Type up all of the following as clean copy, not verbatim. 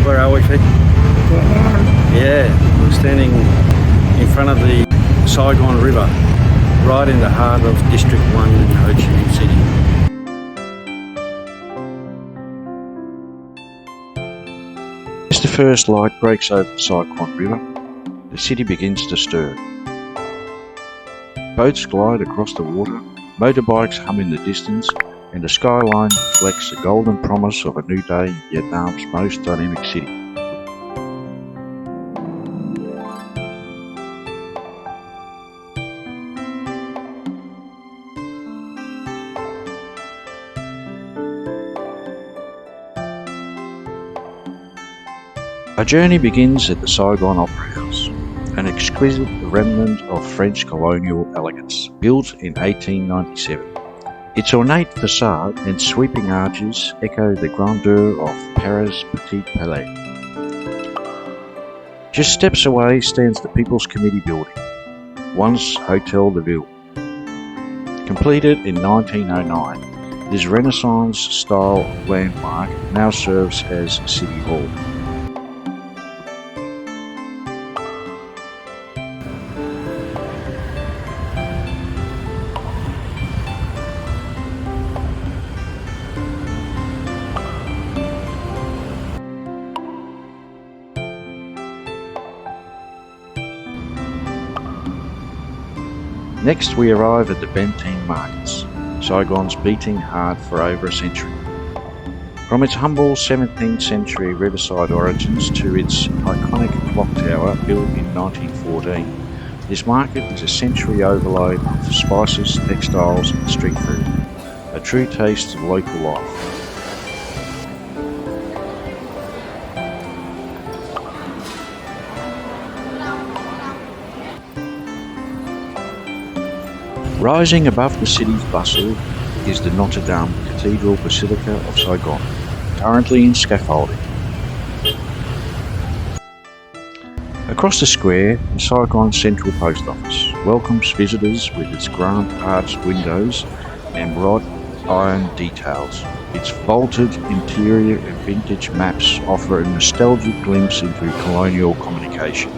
Where are we, Pete? Yeah, we're standing in front of the Saigon River, right in the heart of District 1 in Ho Chi Minh City. As the first light breaks over the Saigon River, the city begins to stir. Boats glide across the water, motorbikes hum in the distance, and the skyline reflects the golden promise of a new day in Vietnam's most dynamic city. Our journey begins at the Saigon Opera House, an exquisite remnant of French colonial elegance, built in 1897. Its ornate facade and sweeping arches echo the grandeur of Paris' Petit Palais. Just steps away stands the People's Committee building, once Hotel de Ville. Completed in 1909, this Renaissance-style landmark now serves as City Hall. Next we arrive at the Benteng Markets, Saigon's beating heart for over a century. From its humble 17th century riverside origins to its iconic clock tower built in 1914, this market is a sensory overload of spices, textiles and street food, a true taste of local life. Rising above the city's bustle is the Notre Dame Cathedral Basilica of Saigon, currently in scaffolding. Across the square, the Saigon Central Post Office welcomes visitors with its grand arched windows and wrought iron details. Its vaulted interior and vintage maps offer a nostalgic glimpse into colonial communication.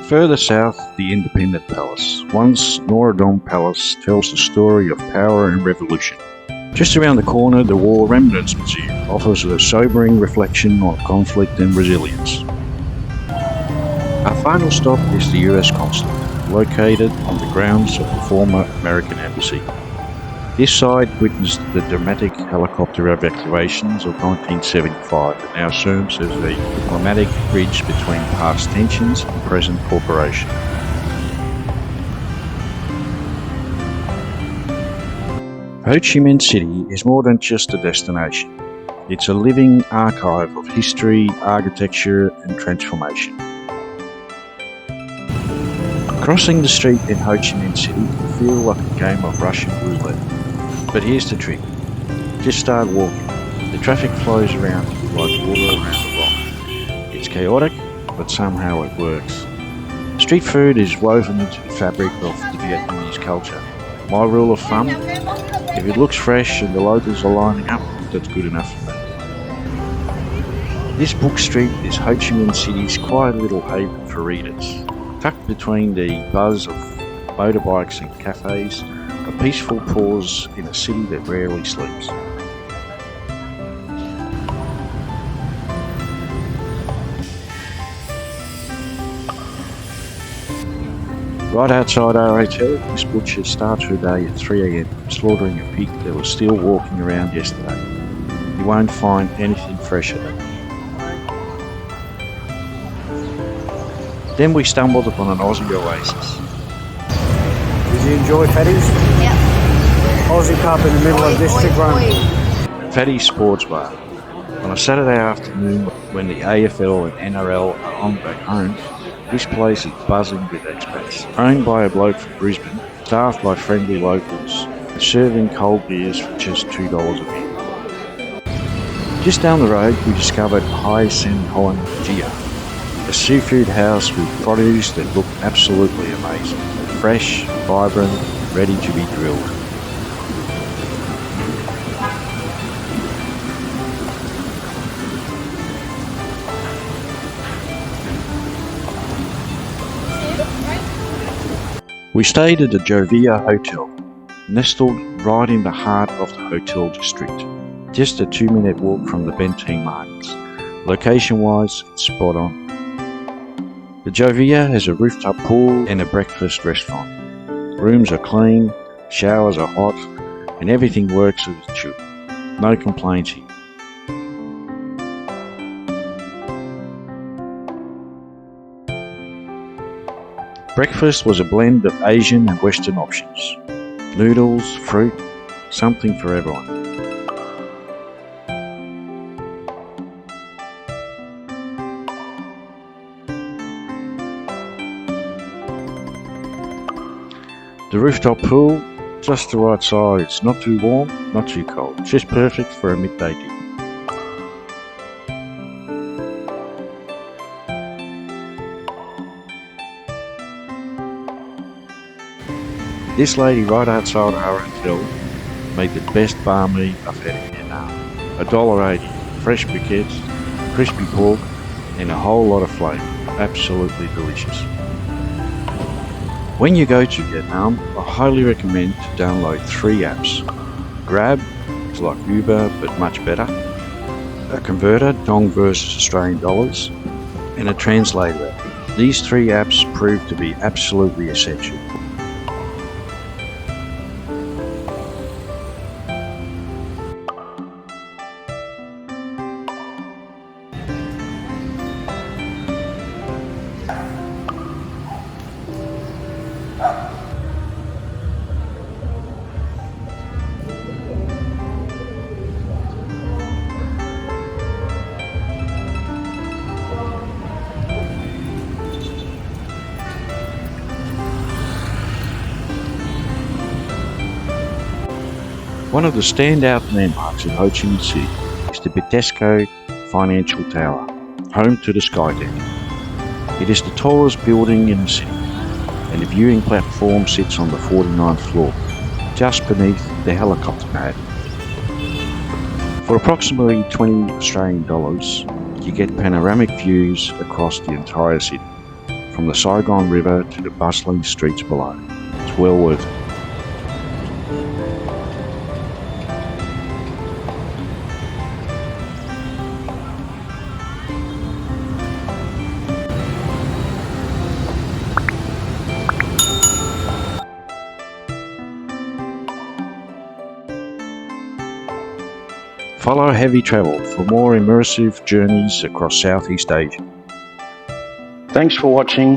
Further south, the Independent Palace, once Norodom Palace, tells the story of power and revolution. Just around the corner, the War Remnants Museum offers a sobering reflection on conflict and resilience. Our final stop is the US Consulate, located on the grounds of the former American Embassy. This site witnessed the dramatic helicopter evacuations of 1975 and now serves as a diplomatic bridge between past tensions and present cooperation. Ho Chi Minh City is more than just a destination. It's a living archive of history, architecture and transformation. Crossing the street in Ho Chi Minh City can feel like a game of Russian roulette. But here's the trick. Just start walking. The traffic flows around you like water around a rock. It's chaotic, but somehow it works. Street food is woven into the fabric of the Vietnamese culture. My rule of thumb, if it looks fresh and the locals are lining up, that's good enough for me. This book street is Ho Chi Minh City's quiet little haven for readers. Tucked between the buzz of motorbikes and cafes, a peaceful pause in a city that rarely sleeps. Right outside our hotel, this butcher starts her day at 3 AM, slaughtering a pig that was still walking around yesterday. You won't find anything fresher than that. Then we stumbled upon an Aussie oasis. Did you enjoy Fatty's? Yep. Aussie pub in the middle of District 1. Fatty's Sports Bar. On a Saturday afternoon when the AFL and NRL are on back home, this place is buzzing with expats. Owned by a bloke from Brisbane, staffed by friendly locals, and serving cold beers for just $2 a beer. Just down the road we discovered Hai Sen Hoan Gia, a seafood house with produce that looked absolutely amazing. Fresh, vibrant, ready to be grilled. We stayed at the Jovia Hotel, nestled right in the heart of the hotel district, just a 2-minute walk from the Benteen markets. Location-wise, it's spot on. The Jovia has a rooftop pool and a breakfast restaurant. Rooms are clean, showers are hot, and everything works as it should. No complaints here. Breakfast was a blend of Asian and Western options. Noodles, fruit, something for everyone. The rooftop pool, just the right size, not too warm, not too cold, just perfect for a midday dip. This lady right outside our hotel made the best banh mi I've had in Vietnam. $1.80, fresh briquettes, crispy pork, and a whole lot of flavour. Absolutely delicious. When you go to Vietnam, I highly recommend to download 3 apps. Grab, it's like Uber but much better. A converter, dong versus Australian dollars, and a translator app. These 3 apps prove to be absolutely essential. One of the standout landmarks in Ho Chi Minh City is the Bitexco Financial Tower, home to the Skydeck. It is the tallest building in the city, and the viewing platform sits on the 49th floor, just beneath the helicopter pad. For approximately 20 Australian dollars, you get panoramic views across the entire city, from the Saigon River to the bustling streets below. It's well worth it. Follow Heavy Travel for more immersive journeys across Southeast Asia. Thanks for watching.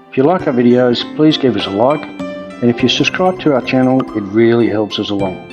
If you like our videos, please give us a like, and if you subscribe to our channel, it really helps us along.